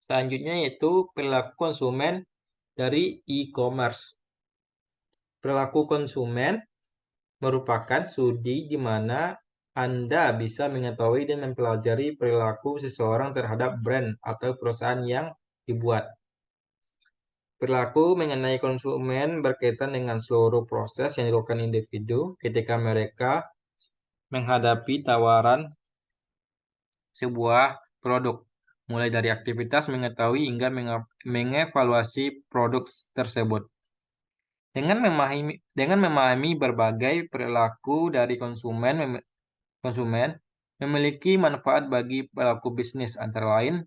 Selanjutnya yaitu perilaku konsumen dari e-commerce. Perilaku konsumen merupakan studi di mana Anda bisa mengetahui dan mempelajari perilaku seseorang terhadap brand atau perusahaan yang dibuat. Perilaku mengenai konsumen berkaitan dengan seluruh proses yang dilakukan individu ketika mereka menghadapi tawaran sebuah produk, mulai dari aktivitas mengetahui hingga mengevaluasi produk tersebut. Dengan memahami berbagai perilaku dari konsumen memiliki manfaat bagi pelaku bisnis, antara lain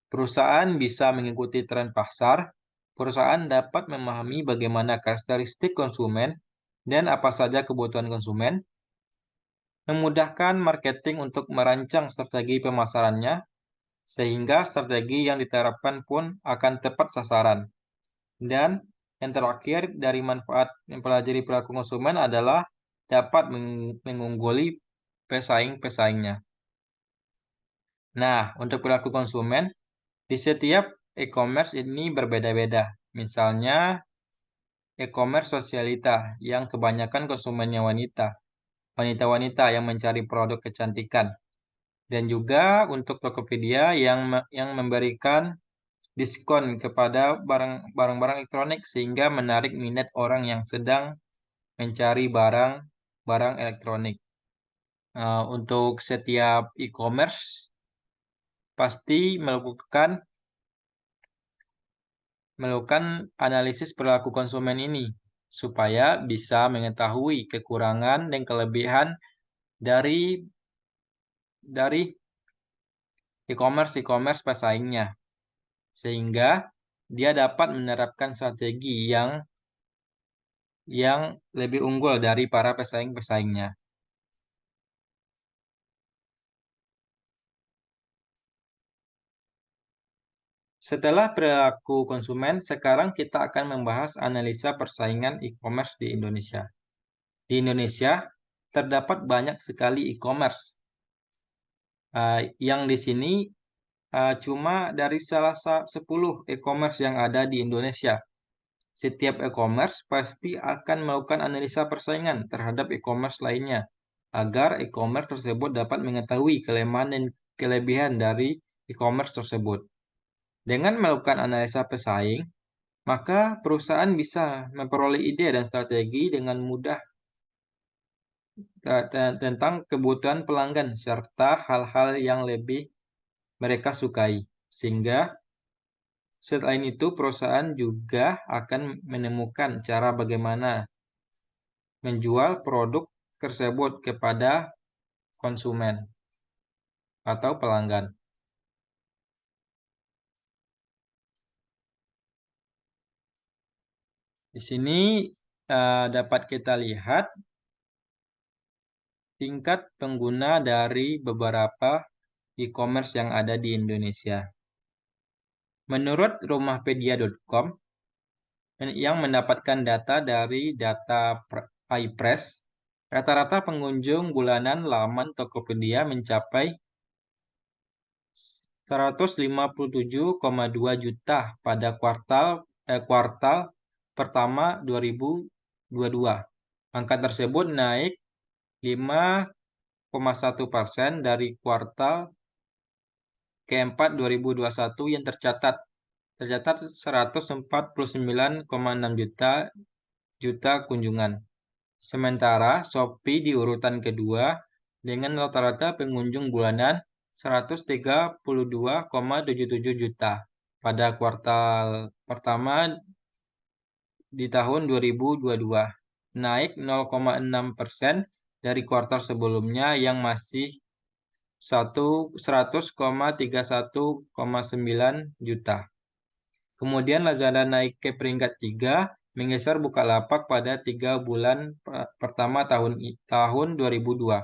perusahaan bisa mengikuti tren pasar, perusahaan dapat memahami bagaimana karakteristik konsumen dan apa saja kebutuhan konsumen, memudahkan marketing untuk merancang strategi pemasarannya, sehingga strategi yang diterapkan pun akan tepat sasaran. Dan yang terakhir dari manfaat mempelajari perilaku konsumen adalah dapat mengungguli pesaing-pesaingnya. Nah, untuk perilaku konsumen, di setiap e-commerce ini berbeda-beda. Misalnya, e-commerce sosialita yang kebanyakan konsumennya wanita. Wanita-wanita yang mencari produk kecantikan. Dan juga untuk Tokopedia yang memberikan diskon kepada barang-barang elektronik sehingga menarik minat orang yang sedang mencari barang elektronik. Untuk setiap e-commerce pasti melakukan analisis perilaku konsumen ini supaya bisa mengetahui kekurangan dan kelebihan dari e-commerce pesaingnya, sehingga dia dapat menerapkan strategi yang lebih unggul dari para pesaing-pesaingnya. Setelah perilaku konsumen, sekarang kita akan membahas analisa persaingan e-commerce di Indonesia. Di Indonesia, terdapat banyak sekali e-commerce. Yang di sini cuma dari salah 10 e-commerce yang ada di Indonesia. Setiap e-commerce pasti akan melakukan analisa persaingan terhadap e-commerce lainnya, agar e-commerce tersebut dapat mengetahui kelemahan dan kelebihan dari e-commerce tersebut. Dengan melakukan analisa pesaing, maka perusahaan bisa memperoleh ide dan strategi dengan mudah tentang kebutuhan pelanggan serta hal-hal yang lebih mereka sukai. Sehingga selain itu perusahaan juga akan menemukan cara bagaimana menjual produk tersebut kepada konsumen atau pelanggan. Di sini dapat kita lihat tingkat pengguna dari beberapa e-commerce yang ada di Indonesia. Menurut rumahpedia.com yang mendapatkan data dari data iPress, rata-rata pengunjung bulanan laman Tokopedia mencapai 157,2 juta pada kuartal pertama 2022. Angka tersebut naik 5,1% dari kuartal keempat 2021 yang tercatat 149,6 juta kunjungan. Sementara Shopee di urutan kedua dengan rata-rata pengunjung bulanan 132,77 juta pada kuartal pertama di tahun 2022, naik 0,6% dari kuartal sebelumnya yang masih 100,31,9 juta. Kemudian Lazada naik ke peringkat 3, menggeser Bukalapak pada 3 bulan pertama tahun 2002.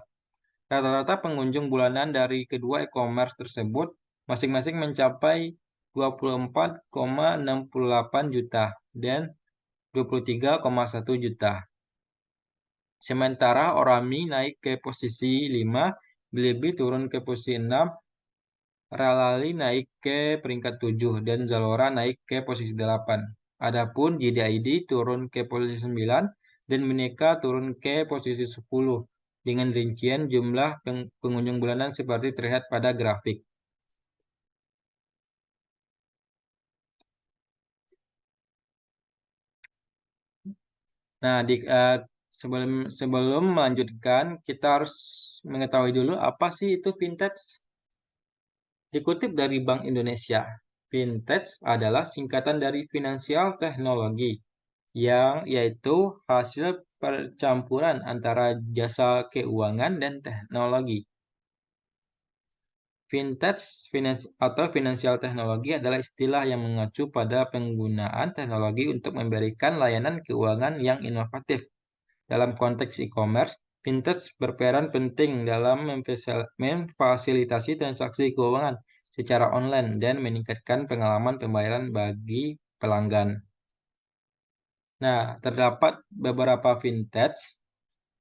Rata-rata pengunjung bulanan dari kedua e-commerce tersebut masing-masing mencapai 24,68 juta dan 23,1 juta. Sementara Orami naik ke posisi 5, Blibli turun ke posisi 6 Ralali naik ke peringkat 7 dan Zalora naik ke posisi 8. Adapun JDID turun ke posisi 9 dan Bineka turun ke posisi 10 dengan rincian jumlah pengunjung bulanan seperti terlihat pada grafik. Nah, sebelum sebelum melanjutkan, kita harus mengetahui dulu apa sih itu vintage. Dikutip dari Bank Indonesia, vintage adalah singkatan dari finansial teknologi, yang yaitu hasil percampuran antara jasa keuangan dan teknologi. Vintage atau finansial teknologi adalah istilah yang mengacu pada penggunaan teknologi untuk memberikan layanan keuangan yang inovatif. Dalam konteks e-commerce, vintage berperan penting dalam memfasilitasi transaksi keuangan secara online dan meningkatkan pengalaman pembayaran bagi pelanggan. Nah, terdapat beberapa vintage.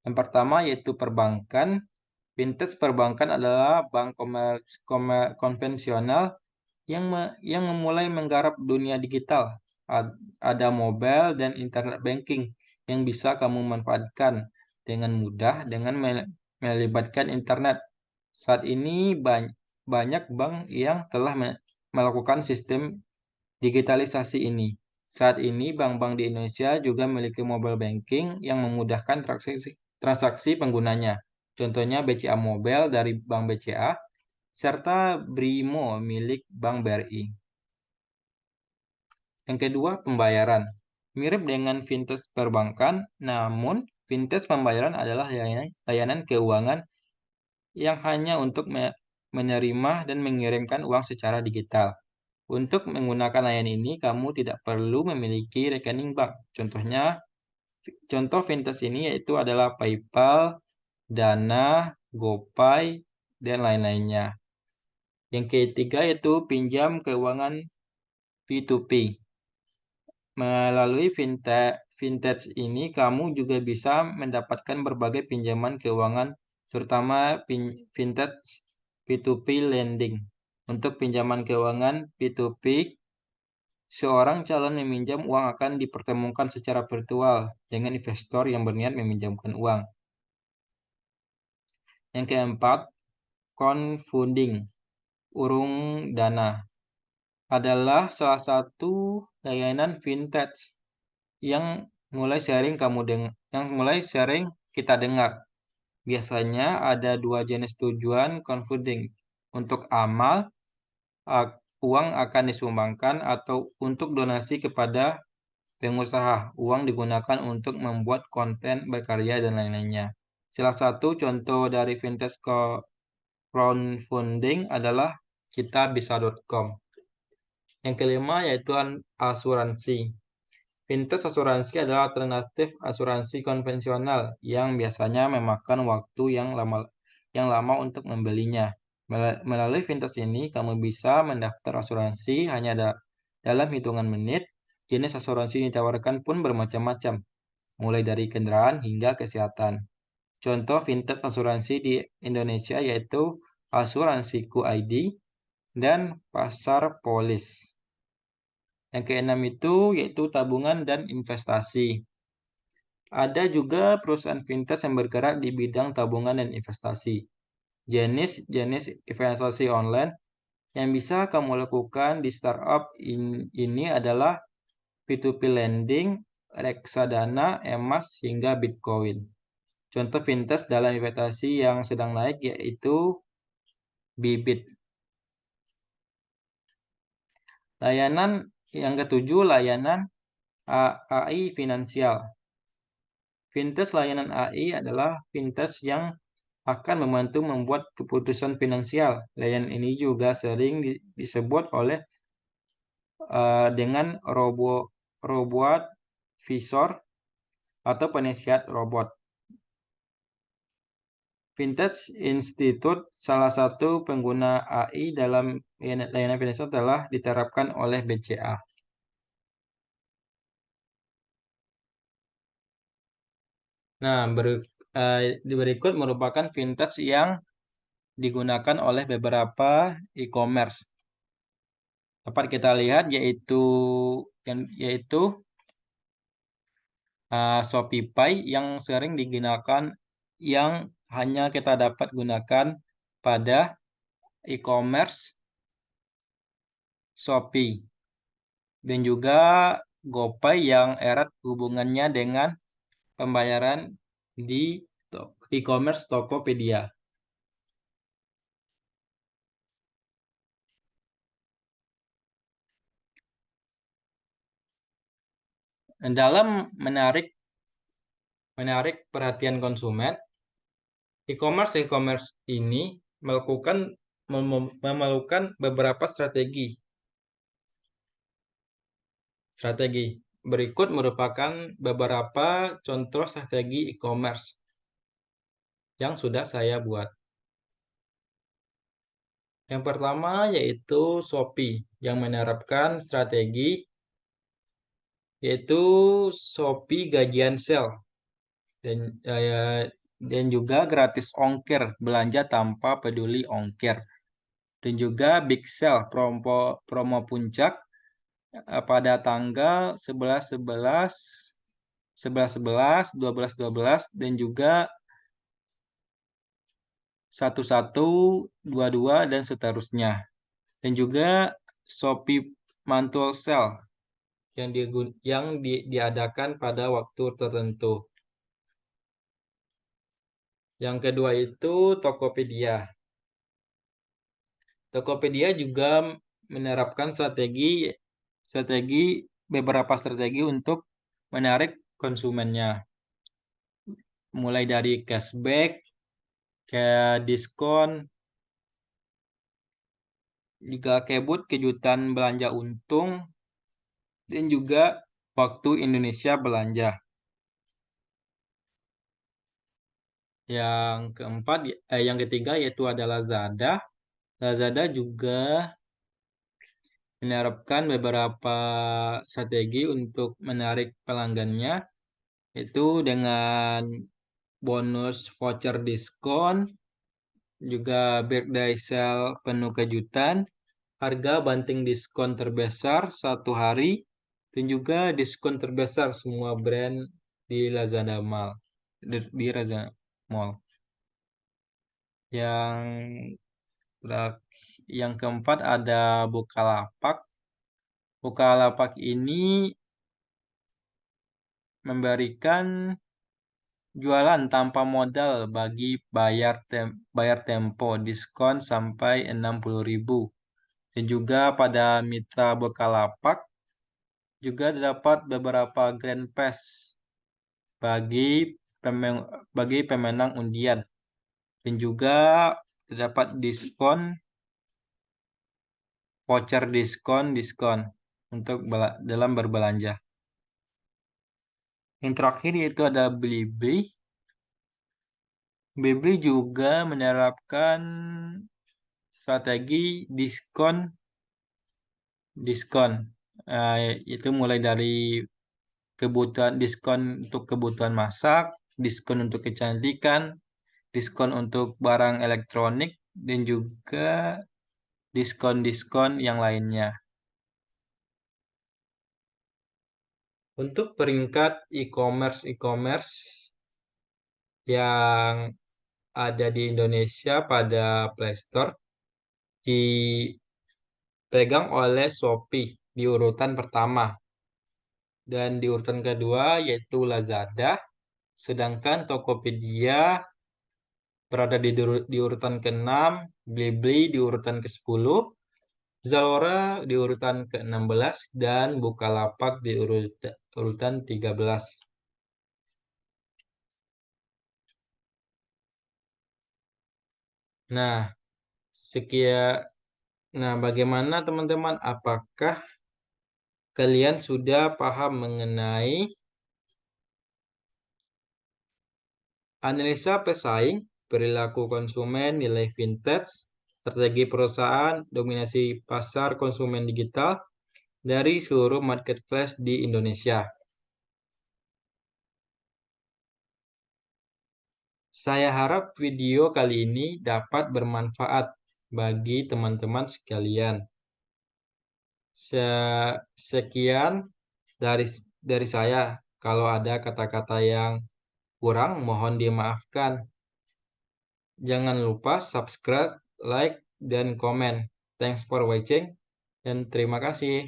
Yang pertama yaitu perbankan. Vintage perbankan adalah bank konvensional yang memulai menggarap dunia digital. Ada mobile dan internet banking yang bisa kamu manfaatkan dengan mudah dengan melibatkan internet. Saat ini banyak bank yang telah melakukan sistem digitalisasi ini. Saat ini bank-bank di Indonesia juga memiliki mobile banking yang memudahkan transaksi penggunanya. Contohnya BCA Mobile dari Bank BCA serta Brimo milik Bank BRI. Yang kedua, pembayaran. Mirip dengan vintage perbankan, namun vintage pembayaran adalah layanan keuangan yang hanya untuk menerima dan mengirimkan uang secara digital. Untuk menggunakan layanan ini, kamu tidak perlu memiliki rekening bank. Contoh vintage ini yaitu adalah PayPal, Dana, GoPay, dan lain-lainnya. Yang ketiga yaitu pinjam keuangan P2P. Melalui vintage ini, kamu juga bisa mendapatkan berbagai pinjaman keuangan, terutama vintage P2P lending. Untuk pinjaman keuangan P2P, seorang calon meminjam uang akan dipertemukan secara virtual dengan investor yang berniat meminjamkan uang. Yang keempat, crowdfunding, urung dana, adalah salah satu layanan vintage yang mulai sering kita dengar. Biasanya ada dua jenis tujuan crowdfunding. Untuk amal, uang akan disumbangkan atau untuk donasi kepada pengusaha. Uang digunakan untuk membuat konten, berkarya, dan lain-lainnya. Salah satu contoh dari vintage crowdfunding adalah kitabisa.com. Yang kelima yaitu asuransi. Vintage asuransi adalah alternatif asuransi konvensional yang biasanya memakan waktu yang lama untuk membelinya. Melalui vintage ini, kamu bisa mendaftar asuransi hanya dalam hitungan menit. Jenis asuransi yang ditawarkan pun bermacam-macam, mulai dari kendaraan hingga kesehatan. Contoh vintage asuransi di Indonesia yaitu asuransi QID dan pasar polis. Yang keenam itu yaitu tabungan dan investasi. Ada juga perusahaan vintage yang bergerak di bidang tabungan dan investasi. Jenis investasi online yang bisa kamu lakukan di startup ini adalah P2P lending, reksadana, emas, hingga Bitcoin. Contoh vintage dalam investasi yang sedang naik yaitu Bibit. Layanan yang ketujuh, layanan AI finansial. Vintage layanan AI adalah vintage yang akan membantu membuat keputusan finansial. Layanan ini juga sering disebut dengan robot visor atau penasihat robot. Vintage Institute, salah satu pengguna AI dalam layanan finansial telah diterapkan oleh BCA. Nah, berikut merupakan vintage yang digunakan oleh beberapa e-commerce. Dapat kita lihat yaitu Shopify yang sering digunakan, yang hanya kita dapat gunakan pada e-commerce Shopee, dan juga GoPay yang erat hubungannya dengan pembayaran di e-commerce Tokopedia. Dalam menarik perhatian konsumen, e-commerce ini memerlukan beberapa strategi. Berikut merupakan beberapa contoh strategi e-commerce yang sudah saya buat. Yang pertama yaitu Shopee yang menerapkan strategi yaitu Shopee gajian sale dan juga gratis ongkir belanja tanpa peduli ongkir, dan juga big sale promo puncak pada tanggal 11/11, 11/11, 12/12, dan juga 11/22 dan seterusnya. Dan juga Shopee Mantul Sale yang diadakan pada waktu tertentu. Yang kedua itu Tokopedia. Tokopedia juga menerapkan beberapa strategi untuk menarik konsumennya, mulai dari cashback, ke diskon, juga kejutan belanja untung, dan juga waktu Indonesia belanja. Yang ketiga yaitu adalah Lazada. Lazada juga menerapkan beberapa strategi untuk menarik pelanggannya, yaitu dengan bonus voucher diskon, juga birthday sale penuh kejutan, harga banting diskon terbesar 1 hari, dan juga diskon terbesar semua brand di Lazada Mall. Yang keempat ada Bukalapak. Bukalapak ini memberikan jualan tanpa modal bagi bayar tempo, diskon sampai 60.000. Dan juga pada mitra Bukalapak juga terdapat beberapa grand prize bagi pemenang undian, dan juga terdapat voucher diskon untuk dalam berbelanja. Yang terakhir yaitu ada Blibli. Blibli juga menerapkan strategi diskon, itu mulai dari diskon untuk kebutuhan masak, diskon untuk kecantikan, diskon untuk barang elektronik, dan juga diskon-diskon yang lainnya. Untuk peringkat e-commerce yang ada di Indonesia pada Play Store dipegang oleh Shopee di urutan pertama, dan di urutan kedua yaitu Lazada, sedangkan Tokopedia berada di urutan ke-6, Blibli di urutan ke-10, Zalora di urutan ke-16, dan Bukalapak di urutan 13. Nah, bagaimana teman-teman? Apakah kalian sudah paham mengenai analisa pesaing, perilaku konsumen, nilai vintage, strategi perusahaan, dominasi pasar konsumen digital dari seluruh marketplace di Indonesia? Saya harap video kali ini dapat bermanfaat bagi teman-teman sekalian. Sekian dari saya. Kalau ada kata-kata yang kurang, mohon dimaafkan. Jangan lupa subscribe, like, dan komen. Thanks for watching, dan terima kasih.